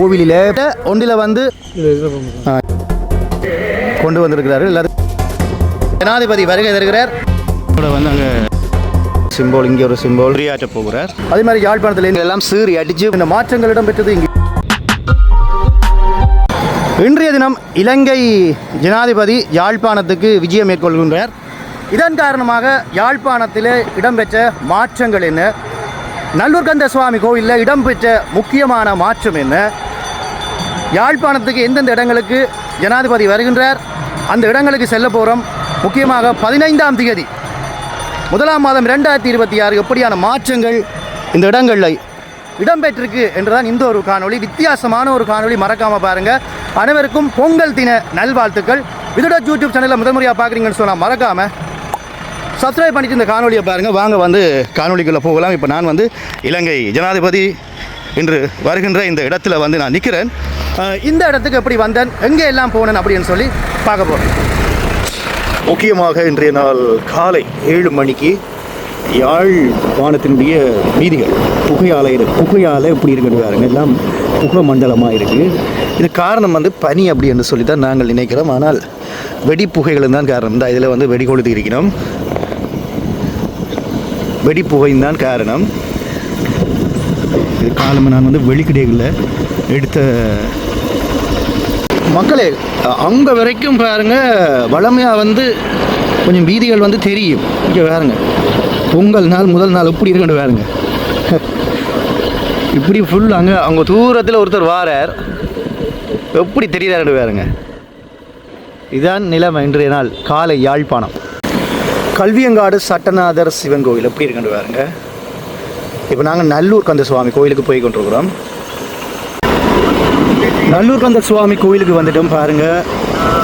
கோவிலில் ஒன்றில் வந்து கொண்டு வந்திருக்கிறார்கள். எல்லாரும் ஜனாதிபதி வருகை தருகிறார். வந்து அங்கே சிம்போல், இங்கே ஒரு சிம்போல் உரையாற்ற போகிறார். அதே மாதிரி யாழ்ப்பாணத்தில் எல்லாம் சீறி அடித்து இந்த மாற்றங்கள் இடம்பெற்றது. இங்கே இன்றைய தினம் இலங்கை ஜனாதிபதி யாழ்ப்பாணத்துக்கு விஜயம் மேற்கொள்கின்றார். இதன் காரணமாக யாழ்ப்பாணத்தில் இடம்பெற்ற மாற்றங்கள் என்ன, நல்லூர் கந்த சுவாமி கோவிலில் இடம்பெற்ற முக்கியமான மாற்றம் என்ன, யாழ்ப்பாணத்துக்கு எந்தெந்த இடங்களுக்கு ஜனாதிபதி வருகின்றார், அந்த இடங்களுக்கு செல்ல போகிறோம். முக்கியமாக 15ஆம் தேதி 1ஆம் மாதம் 2026 எப்படியான மாற்றங்கள் இந்த இடங்களில் இடம்பெற்றிருக்கு என்றுதான் இந்த ஒரு காணொளி. வித்தியாசமான ஒரு காணொளி, மறக்காமல் பாருங்கள். அனைவருக்கும் பொங்கல் தின நல்வாழ்த்துக்கள். இதோட யூடியூப் சேனலில் முதல் முறையாக பார்க்குறீங்கன்னு சொன்னால் மறக்காமல் சப்ஸ்கிரைப் பண்ணிவிட்டு இந்த காணொலியை பாருங்கள். வாங்க வந்து காணொலிக்குள்ளே போகலாம். இப்போ நான் வந்து இலங்கை ஜனாதிபதி இன்று வருகின்ற இந்த இடத்துல வந்து நான் நிற்கிறேன். இந்த இடத்துக்கு எப்படி வந்தேன், எங்கே எல்லாம் போனேன் அப்படின்னு சொல்லி பார்க்க போகிறேன். முக்கியமாக இன்றைய நாள் காலை 7 மணிக்கு யாழ்ப்பாணத்தினுடைய வீதிகள் புகையால் எப்படி இருக்குன்னு பாருங்க, எல்லாம் புகை மண்டலமாக இருக்குது. இது காரணம் வந்து பனி அப்படி என்று சொல்லி தான் நாங்கள் நினைக்கிறோம். ஆனால் வெடிப்புகைகளும் தான் காரணம். தான் இதில் வந்து வெடி கொளுத்தி இருக்கிறோம். வெடிப்புகையும் தான் காரணம். இது காலமாக நான் வந்து வெளிக்கிடைகளில் எடுத்த மக்களே அங்கே வரைக்கும் பாருங்கள். வளமையாக வந்து கொஞ்சம் வீதிகள் வந்து தெரியும். இங்கே பாருங்க, பொங்கல் நாள் முதல் நாள் எப்படி இருக்குன்னு பாருங்க. இப்படி ஃபுல் அங்கே தூரத்தில் ஒருத்தர் வாரார், எப்படி தெரியுதாரு பாருங்க. இதுதான் நிலைமை இன்றைய நாள் காலை யாழ்ப்பாணம். கல்வியங்காடு சட்டநாதர் சிவன் கோவில் எப்படி இருக்குன்னு பாருங்க. இப்போ நாங்கள் நல்லூர் கந்த சுவாமி கோயிலுக்கு போய் கொண்டிருக்கிறோம். நல்லூர் கந்த சுவாமி கோயிலுக்கு வந்துட்டோம் பாருங்கள்.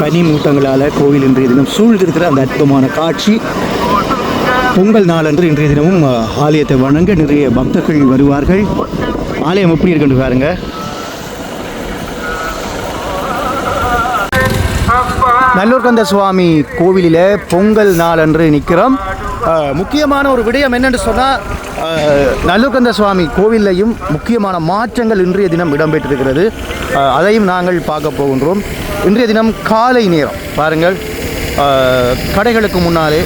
பனி மூட்டங்களால் கோவில் இன்றைய தினம் சூழ்ந்திருக்கிற அந்த அற்புதமான காட்சி. பொங்கல் நாளன்று இன்றைய தினமும் ஆலயத்தை வணங்க நிறைய பக்தர்கள் வருவார்கள். ஆலயம் எப்படி இருக்குன்னு பாருங்க. நல்லூர் கந்த சுவாமி கோவிலில் பொங்கல் நாளன்று நிற்கிறோம். முக்கியமான ஒரு விடயம் என்னென்று சொன்னால், நல்லூர் கந்த சுவாமி கோவிலையும் முக்கியமான மாற்றங்கள் இன்றைய தினம் இடம்பெற்றிருக்கிறது. அதையும் நாங்கள் பார்க்க போகின்றோம். இன்றைய தினம் காலை நேரம் பாருங்கள், கடைகளுக்கு முன்னாலே,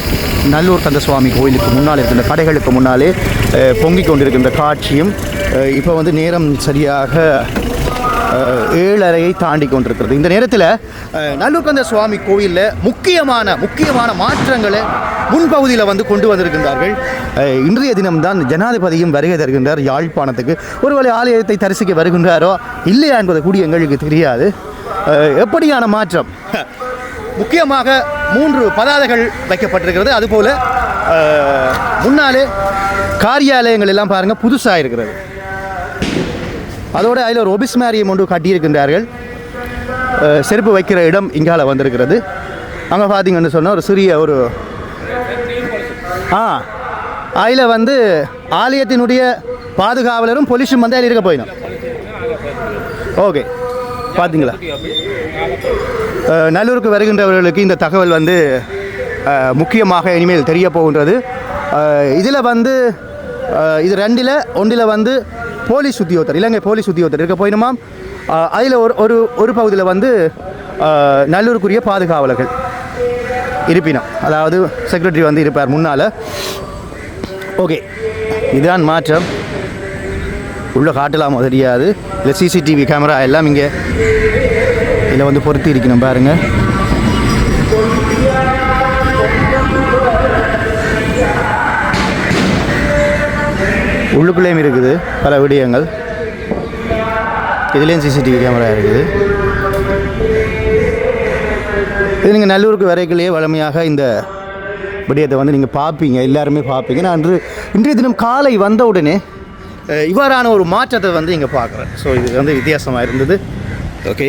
நல்லூர் கந்த சுவாமி கோயிலுக்கு முன்னால் இருக்கின்ற கடைகளுக்கு முன்னாலே பொங்கிக் கொண்டிருக்கின்ற காட்சியும் இப்போ வந்து நேரம் சரியாக 7:30 தாண்டி கொண்டிருக்கிறது. இந்த நேரத்தில் நல்லூர் கந்த சுவாமி கோவிலில் முக்கியமான மாற்றங்களை முன்பகுதியில் வந்து கொண்டு வந்திருக்கின்றார்கள். இன்றைய தினம்தான் ஜனாதிபதியும் வருகை தருகின்றார் யாழ்ப்பாணத்துக்கு. ஒருவேளை ஆலயத்தை தரிசிக்க வருகின்றாரோ இல்லையா என்பது கூடி எங்களுக்கு தெரியாது. எப்படியான மாற்றம், முக்கியமாக 3 பதாதைகள் வைக்கப்பட்டிருக்கிறது. அதுபோல் முன்னாலே காரியாலயங்கள் எல்லாம் பாருங்கள் புதுசாக இருக்கிறது. அதோடு அதில் ஒரு ஒபிஸ்மாரியம் ஒன்று கட்டியிருக்கின்றார்கள். செருப்பு வைக்கிற இடம் இங்கால வந்திருக்கிறது. அங்கே பார்த்தீங்கன்னு சொன்னால் ஒரு சிறிய ஒரு அதில் வந்து ஆலயத்தினுடைய பாதுகாவலரும் போலீஸும் வந்து அதில் இருக்க போயிடும். ஓகே, பார்த்தீங்களா? நல்லூருக்கு வருகின்றவர்களுக்கு இந்த தகவல் வந்து முக்கியமாக இனிமேல் தெரிய போகின்றது. இதில் வந்து இது 2ல் 1 வந்து போலீஸ் உத்தியோகத்தர், இலங்கை போலீஸ் உத்தியோகத்தர் இருக்க போயிடுமாம். அதில் ஒரு பகுதியில் வந்து நல்லூருக்குரிய பாதுகாவலர்கள் இருப்பினம், அதாவது செக்ரட்டரி வந்து இருப்பார் முன்னால். ஓகே, இதுதான் மாற்றம். உள்ள காட்டலாமோ தெரியாது. இல்லை சிசிடிவி கேமரா எல்லாம் இங்கே இதில் வந்து பொருத்தி இருக்கணும் பாருங்கள். உள்ளுக்குள்ளேயும் இருக்குது பல விடயங்கள். இதுலேயும் சிசிடிவி கேமரா இருக்குது. இது நீங்கள் நல்லூருக்கு வரைக்கிலேயே வழமையாக இந்த விடயத்தை வந்து நீங்கள் பார்ப்பீங்க, எல்லாருமே பார்ப்பீங்க. நான் இன்றைய தினம் காலை வந்த உடனே இவ்வாறான ஒரு மாற்றத்தை வந்து இங்கே பார்க்குறேன். ஸோ இது வந்து வித்தியாசமாக இருந்தது. ஓகே,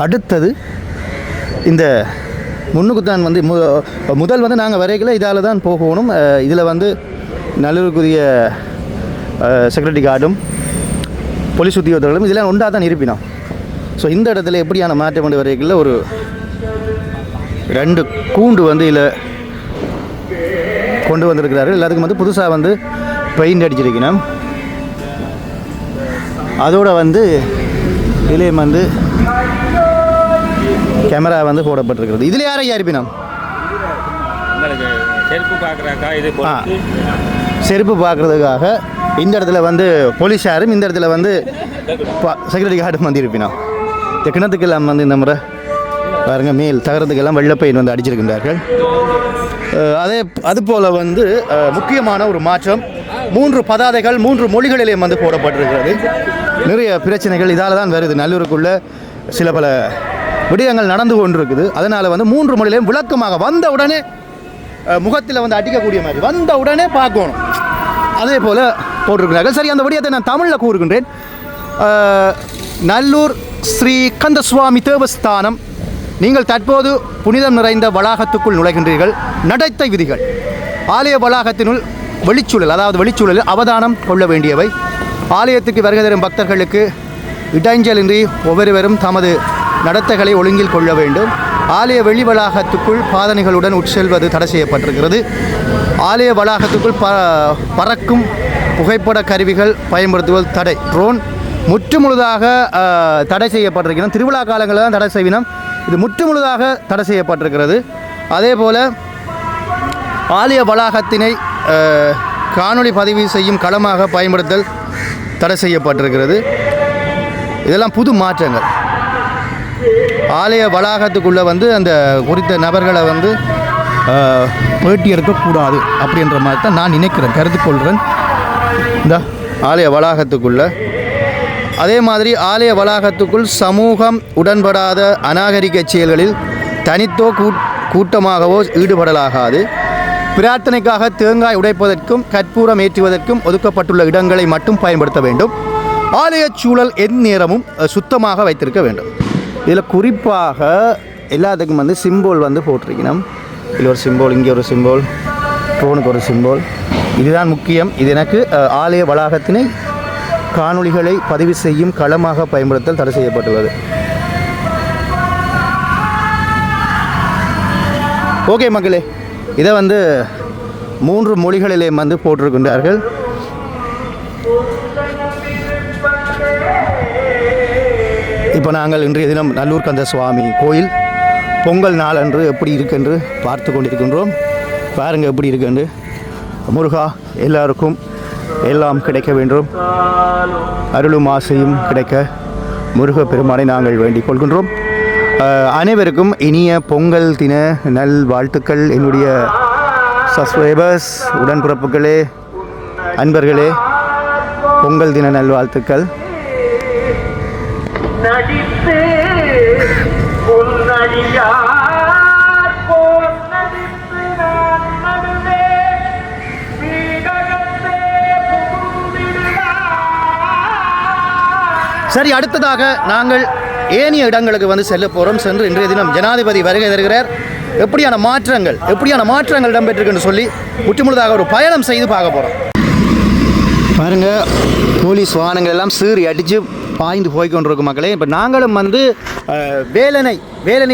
அடுத்தது இந்த முன்னுக்குத்தான் வந்து முதல் வந்து நாங்கள் வரைக்கல இதால் தான் போகணும். இதில் வந்து நல்லூருக்குரிய செக்யூரிட்டி கார்டும் போலீஸ் உத்தியோகத்தர்களும் இதெல்லாம் ஒன்றாக தான் இருப்பினோம். ஸோ இந்த இடத்துல எப்படியான மாற்றம் கொண்டு வரைக்கல ஒரு 2 கூண்டு வந்து இதில் கொண்டு வந்திருக்கிறார்கள். எல்லாத்துக்கும் வந்து புதுசாக வந்து பெயிண்ட் அடிச்சிருக்கணும். அதோடு வந்து இதுலேயும் வந்து கேமரா வந்து போடப்பட்டிருக்கிறது. இதில் யாரையா இருப்பினோம் செருப்பு பார்க்குறதுக்காக இந்த இடத்துல வந்து போலீஸாரும் இந்த இடத்துல வந்து செக்யூரிட்டி கார்டும் வந்து இருப்பினோம். இந்த கிணத்துக்கெல்லாம் வந்து இந்த முறை பாருங்கள் மேல் தகரத்துக்கெல்லாம் வெள்ளப்பெயின் வந்து அடிச்சிருக்கின்றார்கள். அதுபோல் வந்து முக்கியமான ஒரு மாற்றம் 3 பதாதைகள் 3 மொழிகளிலேயும் வந்து போடப்பட்டிருக்கிறது. நிறைய பிரச்சனைகள் இதால் தான் வருது. நல்லூருக்குள்ள சில பல விடயங்கள் நடந்து கொண்டிருக்குது. அதனால் வந்து 3 மொழியிலையும் விளக்கமாக வந்த உடனே முகத்தில் வந்து அடிக்கக்கூடிய மாதிரி வந்த உடனே பார்க்கணும். அதே போல் போட்டிருக்கிறார்கள். சரி, அந்த விடயத்தை நான் தமிழில் கூறுகின்றேன். நல்லூர் ஸ்ரீ கந்தசுவாமி தேவஸ்தானம். நீங்கள் தற்போது புனிதம் நிறைந்த வளாகத்துக்குள் நுழைகின்றீர்கள். நடத்தை விதிகள். ஆலய வளாகத்தினுள் வெளிச்சூழல், அதாவது வெளிச்சூழலில் அவதானம் கொள்ள வேண்டியவை. ஆலயத்துக்கு வருகை தரும் பக்தர்களுக்கு இடைஞ்சலின்றி ஒவ்வொருவரும் தமது நடத்தைகளை ஒழுங்கில் கொள்ள வேண்டும். ஆலய வெளி வளாகத்துக்குள் பாதணிகளுடன் உட்செல்வது தடை செய்யப்பட்டிருக்கிறது. ஆலய வளாகத்துக்குள் பறக்கும் புகைப்பட கருவிகள் பயன்படுத்துவது தடை. ட்ரோன் முற்றுமுழுதாக தடை செய்யப்பட்டிருக்கிறது. திருவிழா காலங்களில் தான் தடை செய்வினம். இது முற்றுமுழுதாக தடை செய்யப்பட்டிருக்கிறது. அதே போல் ஆலய வளாகத்தினை காணொளி பதிவு செய்யும் களமாக பயன்படுத்தல் தடை செய்யப்பட்டிருக்கிறது. இதெல்லாம் புது மாற்றங்கள். ஆலய வளாகத்துக்குள்ளே வந்து அந்த குறித்த நபர்களை வந்து பேட்டி எடுக்கக்கூடாது அப்படின்ற மாதிரி தான் நான் நினைக்கிறேன், கருத்து கொள்கிறேன். இந்த ஆலய வளாகத்துக்குள்ளே அதே மாதிரி ஆலய வளாகத்துக்குள் சமூகம் உடன்படாத அநாகரிக செயல்களில் தனித்தோ கூட்டமாகவோ ஈடுபடலாகாது. பிரார்த்தனைக்காக தேங்காய் உடைப்பதற்கும் கற்பூரம் ஏற்றுவதற்கும் ஒதுக்கப்பட்டுள்ள இடங்களை மட்டும் பயன்படுத்த வேண்டும். ஆலய சூழல் எந்நேரமும் சுத்தமாக வைத்திருக்க வேண்டும். இதில் குறிப்பாக எல்லாத்துக்கும் வந்து சிம்போல் வந்து போட்டிருக்கணும். இதில் ஒரு சிம்போல், இங்கே ஒரு சிம்போல், ட்ரோனுக்கு ஒரு சிம்போல். இதுதான் முக்கியம். இது எனக்கு ஆலய வளாகத்தினை காணொளிகளை பதிவு செய்யும் களமாக பயன்படுத்தல் தடை செய்யப்பட்டுள்ளது. ஓகே மக்களே, இதை வந்து 3 மொழிகளிலே வந்து போட்டிருக்கின்றார்கள். இப்போ நாங்கள் இன்றைய தினம் நல்லூர் கந்த சுவாமி கோயில் பொங்கல் நாளன்று எப்படி இருக்குன்று பார்த்து கொண்டிருக்கின்றோம். பாருங்கள் எப்படி இருக்குன்று. முருகா, எல்லாருக்கும் எல்லாம் கிடைக்க வேண்டும், அருளும் ஆசையும் கிடைக்க முருக பெருமானை நாங்கள் வேண்டிக் கொள்கின்றோம். அனைவருக்கும் இனிய பொங்கல் தின நல் வாழ்த்துக்கள். என்னுடைய சப்ஸ்கிரைபர்ஸ், உடன்பிறப்புகளே, அன்பர்களே, பொங்கல் தின நல் வாழ்த்துக்கள். சரி, அடுத்ததாக நாங்கள் ஏனைய இடங்களுக்கு வந்து செல்ல போகிறோம். சென்று இன்றைய தினம் ஜனாதிபதி வருகை தருகிறார். எப்படியான மாற்றங்கள் இடம்பெற்றிருக்குன்னு சொல்லி முற்றுமுழுதாக ஒரு பயணம் செய்து பார்க்க போகிறோம். பாருங்கள், போலீஸ் வாகனங்கள் எல்லாம் சீறி அடித்து பாய்ந்து போய்கொண்டிருக்கும் மக்களே. இப்போ நாங்களும் வந்து வேலனை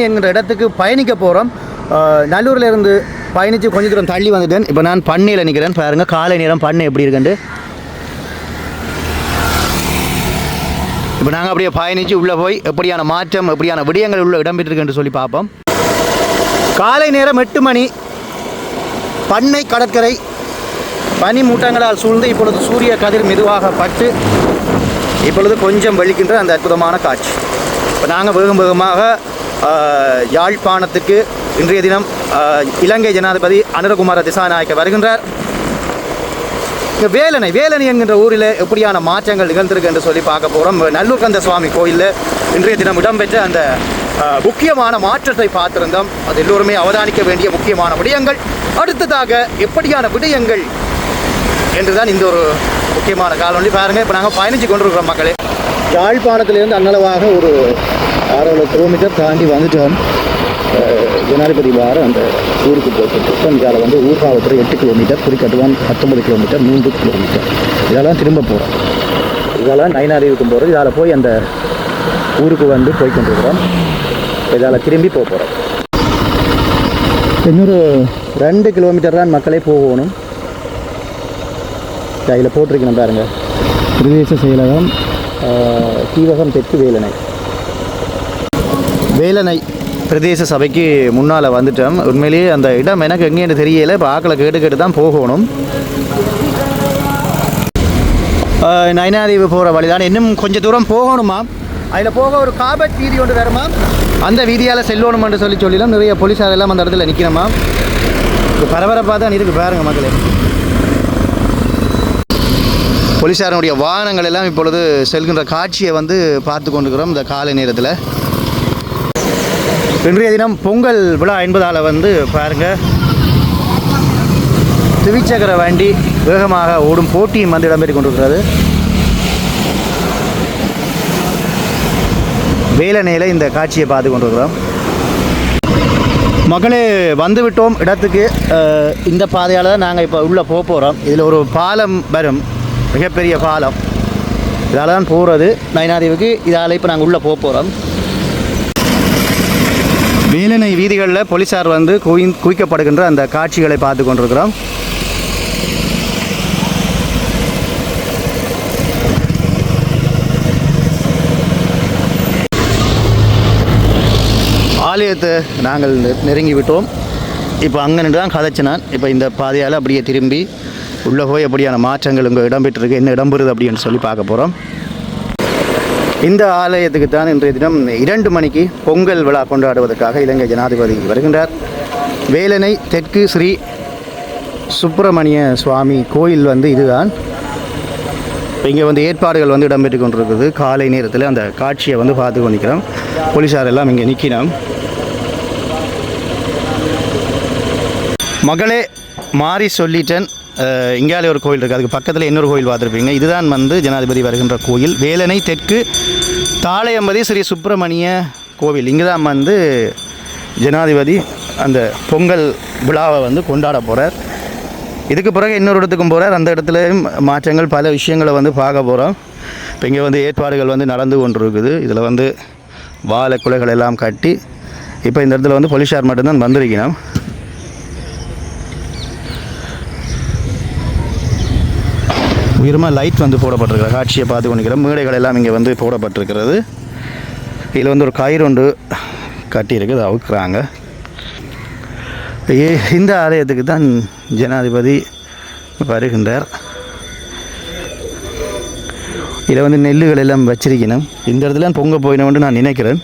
என்கிற இடத்துக்கு பயணிக்க போகிறோம். நல்லூரில் இருந்து பயணித்து கொஞ்சம் தூரம் தள்ளி வந்துட்டேன். இப்போ நான் பண்ணையில் நிற்கிறேன். பாருங்கள், காலை நேரம் பண்ணை எப்படி இருக்குண்டு. இப்போ நாங்கள் அப்படியே பயணித்து உள்ளே போய் எப்படியான மாற்றம், எப்படியான விடயங்கள் உள்ள இடம்பெற்றிருக்குன்னு சொல்லி பார்ப்போம். காலை நேரம் 8 மணி. பண்ணை கடற்கரை பனி மூட்டங்களால் சூழ்ந்து இப்பொழுது சூரிய கதிர் மெதுவாக பட்டு இப்பொழுது கொஞ்சம் வெளிக்கின்ற அந்த அற்புதமான காட்சி. இப்போ நாங்கள் வேகமாக யாழ்ப்பாணத்துக்கு இன்றைய தினம் இலங்கை ஜனாதிபதி அனுரகுமார திசாநாயக்க வருகின்றார். இங்கே வேலனை என்கின்ற ஊரில் எப்படியான மாற்றங்கள் நிகழ்ந்திருக்கு என்று சொல்லி பார்க்க போகிறோம். நல்லூர் கந்த சுவாமி கோயிலில் இன்றைய தினம் இடம்பெற்ற அந்த முக்கியமான மாற்றத்தை பார்த்திருந்தோம். அது எல்லோருமே அவதானிக்க வேண்டிய முக்கியமான விடயங்கள். அடுத்ததாக எப்படியான விடயங்கள் என்றுதான் இந்த ஒரு முக்கியமான காலொலி. பாருங்கள், இப்போ நாங்கள் பயணித்து கொண்டிருக்கிறோம் மக்களே. யாழ்ப்பாணத்திலிருந்து அன்னளவாக ஒரு 6 கிலோமீட்டர் தாண்டி வந்துட்டோம். ஜனாதிபதி வார அந்த ஊருக்கு போய்ட்டு இதால் வந்து Urkavathurai 8 kilometre, Kurikadduwan 19 kilometre, 3 kilometre. இதெல்லாம் திரும்ப போகிறோம். இதெல்லாம் நைனாரிவுக்கும் போகிறது. இதால் போய் அந்த ஊருக்கு வந்து போய்கொண்டிருக்கிறோம். இதால் திரும்பி போகிறோம். இன்னொரு 2 கிலோமீட்டர் தான் மக்களே போகணும். இதில் போட்டிருக்கணும் பாருங்கள், பிரதேச செயலகம் தீவகம் தெற்கு வேலனை பிரதேச சபைக்கு முன்னால் வந்துட்டோம். உண்மையிலேயே அந்த இடம் எனக்கு எங்கேன்னு தெரியலை. இப்போ ஆக்களை கேட்டு தான் போகணும். நயனாதீவு போகிற வழி தான். இன்னும் கொஞ்சம் தூரம் போகணுமா. அதில் போக ஒரு காபட் வீதி ஒன்று வருமா. அந்த வீதியால் செல்லணுமென்று சொல்லிலாம் நிறைய போலீஸார் எல்லாம் அந்த இடத்துல நிற்கணுமா. இப்போ பரபரப்பாக தான் இருக்குது பாருங்க மக்களே. போலீஸாரனுடைய வாகனங்கள் எல்லாம் இப்பொழுது செல்கின்ற காட்சியை வந்து பார்த்து கொண்டிருக்கிறோம் இந்த காலை நேரத்தில். இன்றைய தினம் பொங்கல் விழா என்பதால் வந்து பாருங்கள் திவிச்சக்கர வண்டி வேகமாக ஓடும் போட்டியும் வந்து இடம்பெற்றுக் கொண்டிருக்கிறது. வேலனையில் இந்த காட்சியை பார்த்து கொண்டிருக்கிறோம். மக்களே வந்துவிட்டோம் இடத்துக்கு. இந்த பாதையால் தான் நாங்கள் இப்போ உள்ளே போகிறோம். இதில் ஒரு பாலம் வரும், மிகப்பெரிய பாலம். இதால் தான் போகிறது நயனாதீவுக்கு. இதால் இப்போ நாங்கள் உள்ளே போகிறோம். வேலனை வீதிகளில் போலீஸார் வந்து குவிக்கப்படுகின்ற அந்த காட்சிகளை பார்த்து கொண்டிருக்கிறோம். ஆலயத்தை நாங்கள் நெருங்கி விட்டோம். இப்போ அங்கே நின்று தான் கதைச்சினான். இப்போ இந்த பாதையால் அப்படியே திரும்பி உள்ளே போய் அப்படியான மாற்றங்கள் இங்கே இடம்பெற்றிருக்கு, என்ன இடம்பெறுது அப்படின்னு சொல்லி பார்க்க போகிறோம். இந்த ஆலயத்துக்கு தான் இன்றைய தினம் 2 மணிக்கு பொங்கல் விழா கொண்டாடுவதற்காக இலங்கை ஜனாதிபதி வருகின்றார். வேலனை தெற்கு ஸ்ரீ சுப்பிரமணிய சுவாமி கோயில் வந்து இதுதான். இங்கே வந்து ஏற்பாடுகள் வந்து இடம்பெற்று கொண்டிருக்குது. காலை நேரத்தில் அந்த காட்சியை வந்து பார்த்து கொண்டிருக்கிறோம். போலீஸார் எல்லாம் இங்கே நிற்கிறோம். மகளே மாறி சொல்லிட்டேன். இங்காலே ஒரு கோயில் இருக்குது, அதுக்கு பக்கத்தில் இன்னொரு கோயில் பார்த்துருப்பீங்க. இதுதான் வந்து ஜனாதிபதி வருகின்ற கோயில். வேலனை தெற்கு தாளையம்பதி ஸ்ரீ சுப்பிரமணிய கோவில். இங்கே தான் வந்து ஜனாதிபதி அந்த பொங்கல் விழாவை வந்து கொண்டாட போகிறார். இதுக்கு பிறகு இன்னொரு இடத்துக்கும் போகிறார். அந்த இடத்துலையும் மாற்றங்கள் பல விஷயங்களை வந்து பார்க்க போகிறோம். இப்போ இங்கே வந்து ஏற்பாடுகள் வந்து நடந்து கொண்டிருக்குது. இதில் வந்து வாழை குலைகள் எல்லாம் கட்டி இப்போ இந்த இடத்துல வந்து போலீஸார் மட்டும்தான் வந்திருக்கணும். உயரமாக லைட் வந்து போடப்பட்டிருக்கிற காட்சியை பார்த்து கொண்டிருக்கிறோம். மேடைகள் எல்லாம் இங்கே வந்து போடப்பட்டிருக்கிறது. இதில் வந்து ஒரு கயிறு ஒன்று கட்டியிருக்கு, அதை அவுக்குறாங்க. இந்த ஆலயத்துக்கு தான் ஜனாதிபதி வருகின்றார். இதில் வந்து நெல்லுகள் எல்லாம் வச்சிருக்கணும். இந்த இடத்துல பொங்க போயினோன்னு நான் நினைக்கிறேன்.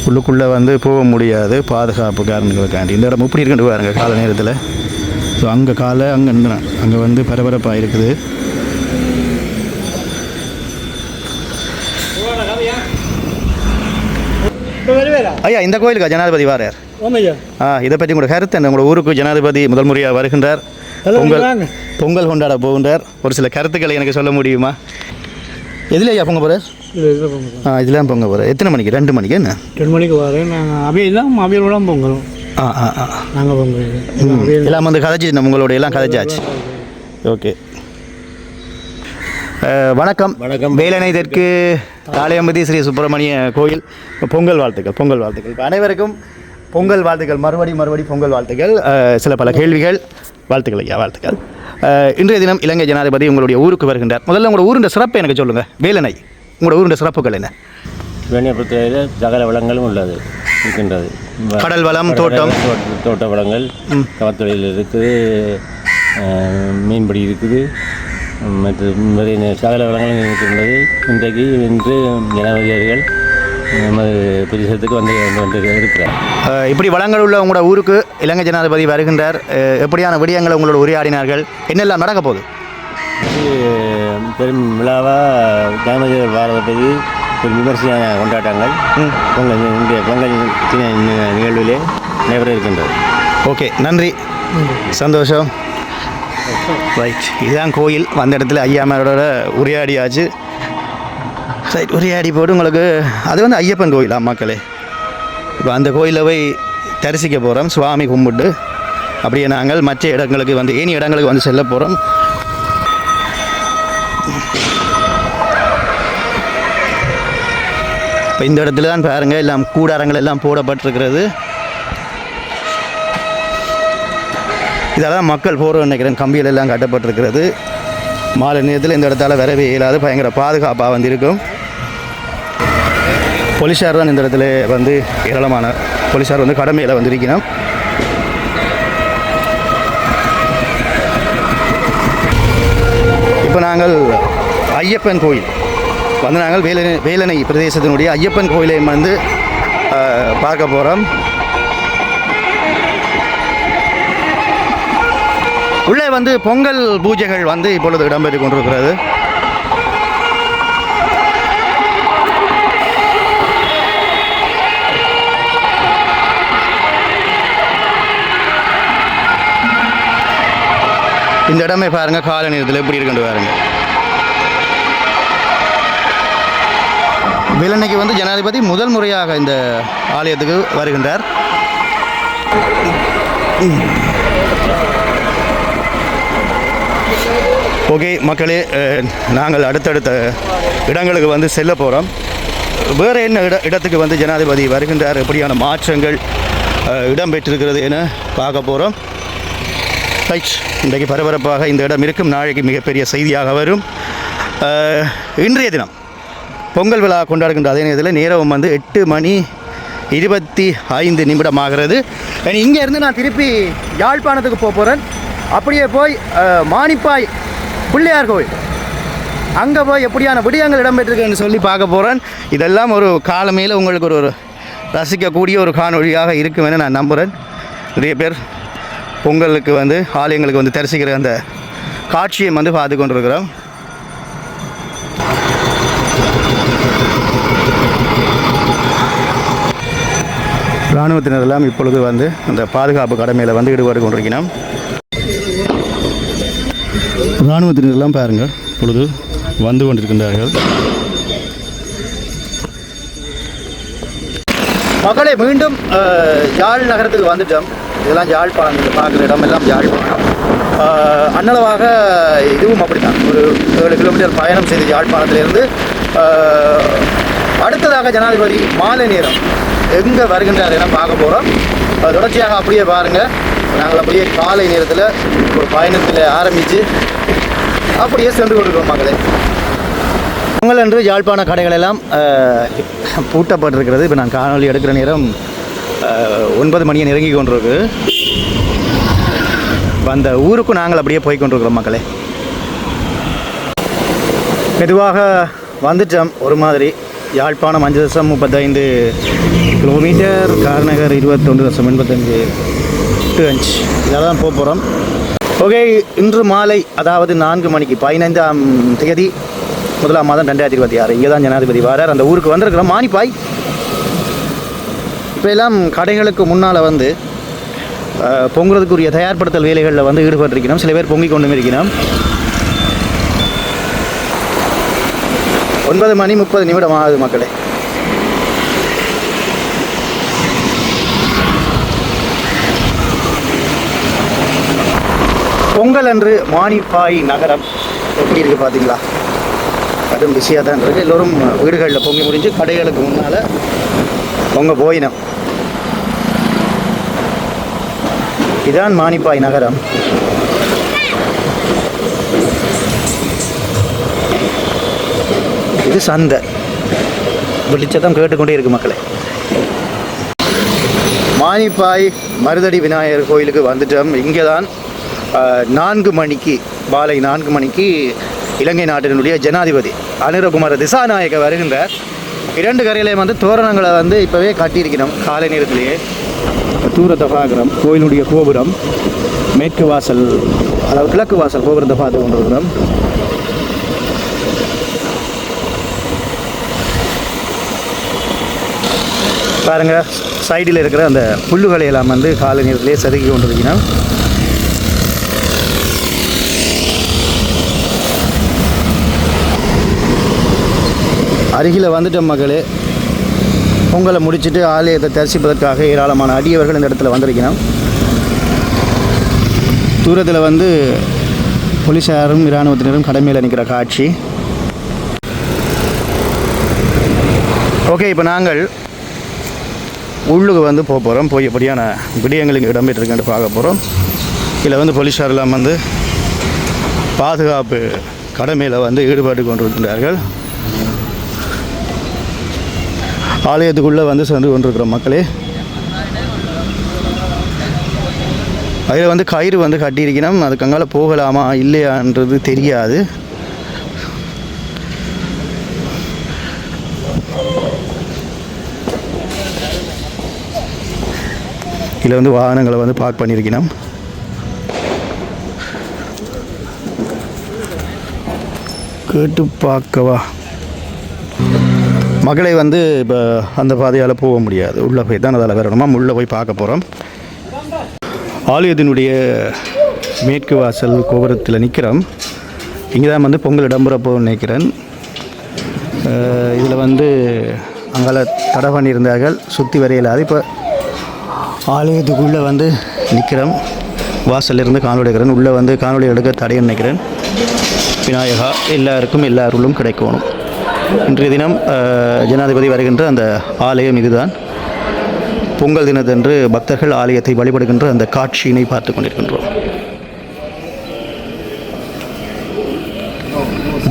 உள்ளுக்குள்ளே வந்து போக முடியாது பாதுகாப்பு காரணங்களுக்காண்டி. இந்த இடம் இப்படி இருக்குன்னு பாருங்க காலை நேரத்தில். ஸோ அங்கே காலை அங்கே வந்து பரபரப்பாக இருக்குது. ஐயா இந்த கோயிலுக்கா ஜனாதிபதி வாரார்? இதை பற்றி உங்களோட கருத்து என்ன? உங்களோட ஊருக்கு ஜனாதிபதி முதல் முறையாக வருகின்றார், பொங்கல் கொண்டாட போகின்றார். ஒரு சில கருத்துக்களை எனக்கு சொல்ல முடியுமா? எதில் ஐயா பொங்க போகிறார்? இதெல்லாம் பொங்க போகிறேன். எத்தனை மணிக்கு? 2 மணிக்கு. என்ன 2 மணிக்கு வரேன். நாங்கள் அவியெல்லாம் பொங்கலும். நாங்கள் பொங்கல் எல்லாம் வந்து கதைச்சி உங்களோட எல்லாம் கதைச்சாச்சு. ஓகே, வணக்கம். வணக்கம். வேலனை தெற்கு தாளையம்பதி ஸ்ரீ சுப்பிரமணிய கோயில் பொங்கல் வாழ்த்துக்கள். பொங்கல் வாழ்த்துக்கள். இப்போ அனைவருக்கும் பொங்கல் வாழ்த்துக்கள். மறுபடி பொங்கல் வாழ்த்துக்கள். சில பல கேள்விகள். வாழ்த்துக்கள் ஐயா, வாழ்த்துக்கள். இன்றைய தினம் இலங்கை ஜனாதிபதி உங்களுடைய ஊருக்கு வருகின்றார். முதல்ல உங்களோட ஊருடைய சிறப்பு எனக்கு சொல்லுங்கள். வேலனை உங்களோட ஊருடைய சிறப்புகள் என்ன? வேலையை பொறுத்தவரையில் சகல வளங்களும் உள்ளது இருக்கின்றது. கடல் வளம், தோட்ட வளங்கள், கவத்தொழில் இருக்குது, மீன்பிடி இருக்குது, மற்றும் நிறைய சகல வளங்களும் இருக்கின்றது. இன்று ஜனாதிபதிகள் நமது பிரதேசத்துக்கு வந்து இருக்கிறார். இப்படி வளங்கள் உள்ள உங்களோட ஊருக்கு இலங்கை ஜனாதிபதி வருகின்றார். எப்படியான விடயங்களை உங்களோட உரையாடினார்கள்? என்னெல்லாம் நடக்க போகுது? பெரும் விழாவாக ஜனாதிபதிகள் வாரதை பற்றி ஒரு விமர்சன கொண்டாட்டங்கள் பொங்கல் நிகழ்விலே நடைபெற இருக்கின்றது. ஓகே, நன்றி, சந்தோஷம். ரைட், இதுதான் கோயில். வந்த இடத்துல ஐயாமாரோட உரையாடியாச்சு. ரைட், உரையாடி போட்டு உங்களுக்கு அது வந்து ஐயப்பன் கோயில் மக்களே. இப்போ அந்த கோயிலை போய் தரிசிக்க போகிறோம், சுவாமி கும்பிட்டு அப்படியே நாங்கள் மற்ற இடங்களுக்கு வந்து ஏனி இடங்களுக்கு வந்து செல்ல போகிறோம். இப்போ இந்த இடத்துல தான் பாருங்கள் எல்லாம் கூடாரங்கள் எல்லாம் போடப்பட்டிருக்கிறது. இதெல்லாம் மக்கள் போகிற நினைக்கிறேன். கம்பிகள் எல்லாம் கட்டப்பட்டிருக்கிறது. மாலை நேரத்தில் இந்த இடத்தால வரவே இயலாது. பயங்கர பாதுகாப்பாக வந்து இருக்கும். போலீஸார் தான் இந்த இடத்துல வந்து ஏராளமான போலீஸார் வந்து கடமையில் வந்திருக்கணும். இப்போ நாங்கள் ஐயப்பன் கோயில் வந்து நாங்கள் வேலணை பிரதேசத்தினுடைய ஐயப்பன் கோயிலையும் வந்து பார்க்க போகிறோம். உள்ளே வந்து பொங்கல் பூஜைகள் வந்து இப்பொழுது இடம்பெற்று கொண்டிருக்கிறது. இந்த இடமே பாருங்கள், காலை நேரத்தில் எப்படி இருக்குன்னு பாருங்கள். வேலண்ணைக்கு வந்து ஜனாதிபதி முதல் முறையாக இந்த ஆலயத்துக்கு வருகின்றார். ஓகே மக்களே, நாங்கள் அடுத்தடுத்த இடங்களுக்கு வந்து செல்ல போகிறோம். வேறு என்ன இடத்துக்கு வந்து ஜனாதிபதி வருகின்றார், எப்படியான மாற்றங்கள் இடம்பெற்றிருக்கிறது என பார்க்க போகிறோம். ரைட், இன்றைக்கு பரபரப்பாக இந்த இடம் இருக்கும். நாளைக்கு மிகப்பெரிய செய்தியாக வரும். இன்றைய தினம் பொங்கல் விழா கொண்டாடுகின்ற அதே நேரத்தில் நேரம் வந்து 8:25 ஆகிறது. இங்கே இருந்து நான் திருப்பி யாழ்ப்பாணத்துக்கு போக போகிறேன். அப்படியே போய் மானிப்பாய் பிள்ளையார் கோவில் அங்கே போய் எப்படியான விடயங்கள் இடம்பெற்றிருக்குன்னு சொல்லி பார்க்க போகிறேன். இதெல்லாம் ஒரு காலமையில் உங்களுக்கு ஒரு ரசிக்கக்கூடிய ஒரு காணொலியாக இருக்கும் என நான் நம்புகிறேன். நிறைய பேர் பொங்கலுக்கு வந்து ஆலயங்களுக்கு வந்து தரிசிக்கிற அந்த காட்சியை வந்து பார்த்து கொண்டிருக்கிறோம். இராணுவத்தினரெல்லாம் இப்பொழுது வந்து அந்த பாதுகாப்பு கடமையில் வந்து ஈடுபட்டு கொண்டிருக்கிறோம். இராணுவத்தினரெல்லாம் பாருங்கள், இப்பொழுது வந்து கொண்டிருக்கின்றார்கள். மக்களை மீண்டும் யாழ் நகரத்துக்கு வந்துட்டோம். இதெல்லாம் யாழ்ப்பாணம் பார்க்குற இடம் எல்லாம் யாழ்ப்பாணம். அன்னளவாக இதுவும் அப்படித்தான். ஒரு 7 கிலோமீட்டர் பயணம் செய்து யாழ்ப்பாணத்திலிருந்து அடுத்ததாக ஜனாதிபதி மாலை நேரம் எங்கே வருகின்றார் என பார்க்க போகிறோம். தொடர்ச்சியாக அப்படியே பாருங்கள். நாங்கள் அப்படியே காலை நேரத்தில் ஒரு பயணத்தில் ஆரம்பித்து அப்படியே சென்று கொண்டிருக்கிறோம் மக்களே. பொங்கல் அன்று யாழ்ப்பாண கடைகள் எல்லாம் பூட்டப்பட்டிருக்கிறது. இப்போ நான் காணொலி எடுக்கிற நேரம் 9 மணியை நெருங்கி கொண்டிருக்கு. அந்த ஊருக்கு நாங்கள் அப்படியே போய் கொண்டிருக்கிறோம் மக்களே. மெதுவாக வந்துட்டோம். ஒரு மாதிரி யாழ்ப்பாணம் 5.35 கிலோமீட்டர், கார்நகர் 21.85 இதெல்லாம் போக போகிறோம். ஓகே, இன்று மாலை அதாவது 4 மணிக்கு 15ஆம் தேதி 1ஆம் மாதம் 2026 இங்கே தான் ஜனாதிபதி வாரார். அந்த ஊருக்கு வந்திருக்கிறோம், மானிப்பாய். இப்போ எல்லாம் கடைகளுக்கு முன்னால் வந்து பொங்குறதுக்குரிய தயார்படுத்தல் வேலைகளில் வந்து ஈடுபட்டிருக்கணும். சில பேர் பொங்கிக் கொண்டும் இருக்கணும். 9:30 ஆகுது மக்களே. பொங்கல் அன்று மானிப்பாய் நகரம் எப்படி இருக்குது பார்த்தீங்களா? அதுவும் பிஸியாக தான் இருக்குது. எல்லோரும் வீடுகளில் பொங்கி முடிஞ்சு கடைகளுக்கு முன்னால் பொங்க போயினோம். இதான் மானிப்பாய் நகரம். இது சந்தை. வெளிச்சத்தம் கேட்டுக்கொண்டே இருக்கு மக்களே. மானிப்பாய் மருதடி விநாயகர் கோயிலுக்கு வந்துட்டோம். இங்கே தான் 4 மணிக்கு மாலை 4 மணிக்கு இலங்கை நாட்டினுடைய ஜனாதிபதி அனுரகுமார திசாநாயக்க வருகின்றார். 2 கரையிலையும் வந்து தோரணங்களை வந்து இப்போவே காட்டியிருக்கிறோம். காலை நேரத்திலேயே தூரத்தை பார்க்குறோம். கோயிலுடைய கோபுரம் மேற்கு வாசல், அதாவது கிழக்கு வாசல் கோபுரத்தை பார்த்து கொண்டிருக்கிறோம். பாருங்கள், சைடில் இருக்கிற அந்த புல்லுகளை எல்லாம் வந்து காலை நேரத்திலே செதுக்கி கொண்டிருக்கிறோம். அருகில் வந்துட்டோம் மக்களே. பொங்கலை முடிச்சுட்டு ஆலயத்தை தரிசிப்பதற்காக ஏராளமான அடியவர்கள் இந்த இடத்துல வந்திருக்கணும். தூரத்தில் வந்து போலீஸாரும் இராணுவத்தினரும் கடமையில் நிற்கிற காட்சி. ஓகே, இப்போ நாங்கள் உள்ளுக்கு வந்து போக போகிறோம். போய் எப்படியான விடயங்களுக்கு இடம்பெற்றிருக்கேன்னு பார்க்க போகிறோம். இதில் வந்து போலீஸாரெல்லாம் வந்து பாதுகாப்பு கடமையில் வந்து ஈடுபட்டு கொண்டிருக்கின்றார்கள். ஆலயத்துக்குள்ளே வந்து சென்று கொண்டிருக்கிற மக்களே, அதில் வந்து கயிறு வந்து கட்டியிருக்கணும். அதுக்கு அங்கால போகலாமா இல்லையான்றது தெரியாது. இதில் வந்து வாகனங்களை வந்து பார்க் பண்ணியிருக்கணும். கேட்டு பார்க்கவா மக்களை வந்து இப்போ அந்த பாதையால் போக முடியாது. உள்ளே போய் தான் அதில் வரணுமா, உள்ளே போய் பார்க்க போகிறோம். ஆலயத்தினுடைய மேற்கு வாசல் கோபுரத்தில் நிற்கிறோம். இங்கே தான் வந்து பொங்கல் இடம்பெறப்போ நினைக்கிறேன். இதில் வந்து அங்கே தடை பண்ணியிருந்தார்கள், சுற்றி வரையிலாது. இப்போ ஆலயத்துக்குள்ளே வந்து நிற்கிறோம். வாசலிருந்து காணொலி எடுக்கிறேன். உள்ளே வந்து காணொலி எடுக்க தடைன்னு நினைக்கிறேன். விநாயகா எல்லாருக்கும் எல்லா அருளும் கிடைக்கணும். இன்றைய தினம் ஜனாதிபதி வருகின்ற அந்த ஆலயம் இதுதான். பொங்கல் தினத்தன்று பக்தர்கள் ஆலயத்தை வழிபடுகின்ற அந்த காட்சியினை பார்த்து கொண்டிருக்கின்றோம்.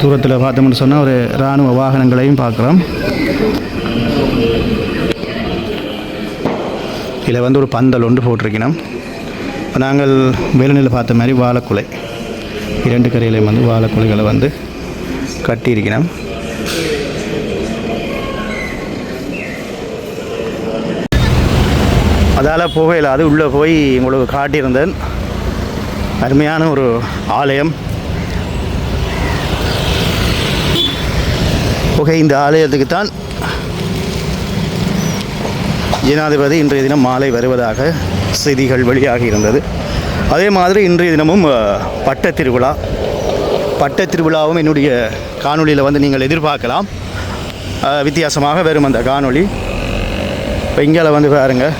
தூரத்தில் பார்த்தோம்னு சொன்னால் ஒரு இராணுவ வாகனங்களையும் பார்க்குறோம். இதில் வந்து ஒரு பந்தல் ஒன்று போட்டிருக்கணும். இப்போ நாங்கள் வேலனில் பார்த்த மாதிரி வாழைக்குலை, 2 கரையிலையும் வந்து வாழைக்குலைகளை வந்து கட்டியிருக்கணும். அதால் போகையில் அது உள்ளே போய் உங்களுக்கு காட்டியிருந்தேன். அருமையான ஒரு ஆலயம். ஓகே, இந்த ஆலயத்துக்கு தான் ஜனாதிபதி இன்றைய தினம் மாலை வருவதாக செய்திகள் வெளியாகி இருந்தது. அதே மாதிரி இன்றைய தினமும் பட்டத் திருவிழாவும் என்னுடைய காணொலியில் வந்து நீங்கள் எதிர்பார்க்கலாம். வித்தியாசமாக வரும் அந்த காணொளி. இப்போ இங்கே வந்து பாருங்கள்,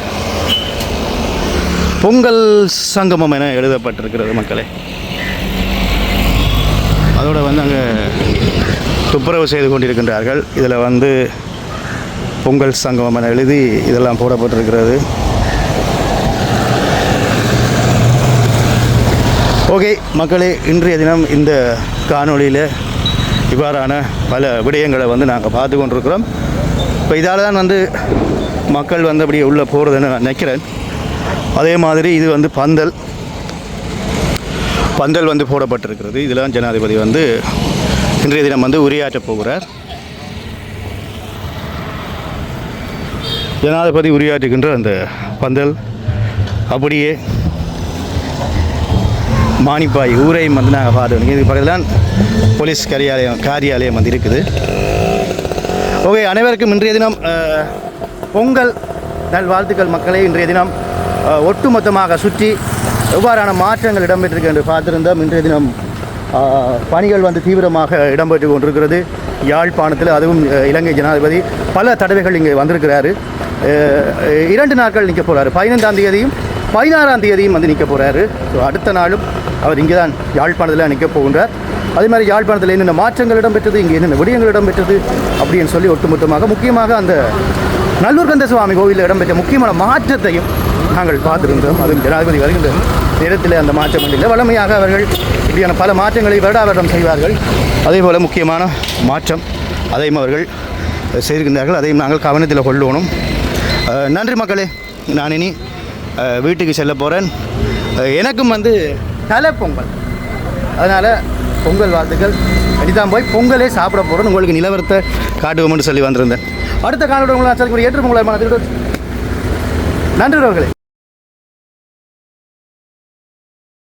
பொங்கல் சங்கமம் என எழுதப்பட்டிருக்கிறது மக்களே. அதோடு வந்து அங்கே துப்புரவு செய்து கொண்டிருக்கின்றார்கள். இதில் வந்து பொங்கல் சங்கமம் என எழுதி இதெல்லாம் போடப்பட்டிருக்கிறது. ஓகே மக்களே, இன்றைய தினம் இந்த காணொளியில் இவ்வாறான பல விடயங்களை வந்து நாங்கள் பார்த்து கொண்டிருக்கிறோம். இப்போ இதால் தான் வந்து மக்கள் வந்து அப்படியே உள்ளே போகிறதுன்னு நான் நினைக்கிறேன். அதே மாதிரி இது வந்து பந்தல் வந்து போடப்பட்டிருக்கிறது. இதெல்லாம் ஜனாதிபதி வந்து இன்றைய தினம் வந்து உரையாற்றப் போகிறார். ஜனாதிபதி உரையாற்றுகின்ற அந்த பந்தல் அப்படியே மானிப்பாய் ஊரையும் வந்து நாங்கள் பார்த்து இது பக்கத்தில் தான் போலீஸ் காரியாலயம் வந்து இருக்குது. ஓகே, அனைவருக்கும் இன்றைய தினம் பொங்கல் நல்வாழ்த்துக்கள் மக்களே. இன்றைய தினம் ஒட்டுமொத்தமாக சுற்றி எவ்வாறான மாற்றங்கள் இடம்பெற்றிருக்கு என்று பார்த்திருந்தோம். இன்றைய தினம் பணிகள் வந்து தீவிரமாக இடம்பெற்று கொண்டிருக்கிறது யாழ்ப்பாணத்தில். அதுவும் இலங்கை ஜனாதிபதி பல தடவைகள் இங்கே வந்திருக்கிறாரு. 2 நாட்கள் நிற்க போகிறாரு. 15ஆம் தேதியும் 16ஆம் தேதியும் வந்து நிற்க போகிறாரு. ஸோ அடுத்த நாளும் அவர் இங்கே தான் யாழ்ப்பாணத்தில் நிற்க போகின்றார். அதே மாதிரி யாழ்ப்பாணத்தில் என்னென்ன மாற்றங்கள் இடம்பெற்றது, இங்கே என்னென்ன விடயங்கள் இடம்பெற்றது அப்படின்னு சொல்லி ஒட்டுமொத்தமாக முக்கியமாக அந்த நல்லூர் கந்த சுவாமி கோவிலில் இடம்பெற்ற முக்கியமான மாற்றத்தையும் நாங்கள் பார்த்துருந்தோம். அதுவும் ஜனாதிபதி வருகின்ற நேரத்தில் அந்த மாற்றம் இல்லை. வழமையாக அவர்கள் இப்படியான பல மாற்றங்களை வருடாவருடம் செய்வார்கள். அதே போல் முக்கியமான மாற்றம் அதையும் அவர்கள் செய்திருக்கின்றார்கள். அதையும் நாங்கள் கவனத்தில் கொள்ளணும். நன்றி மக்களே. நான் இனி வீட்டுக்கு செல்ல போகிறேன். எனக்கும் வந்து தலை பொங்கல், அதனால் பொங்கல் வாழ்த்துக்கள். இனிதான் போய் பொங்கலே சாப்பிட போகிறேன். உங்களுக்கு நிலவரத்தை காட்டுவோம்னு சொல்லி வந்திருந்தேன். அடுத்த காலோட உங்களை நான் ஏற்று பொங்கல் நன்றி அவர்களே.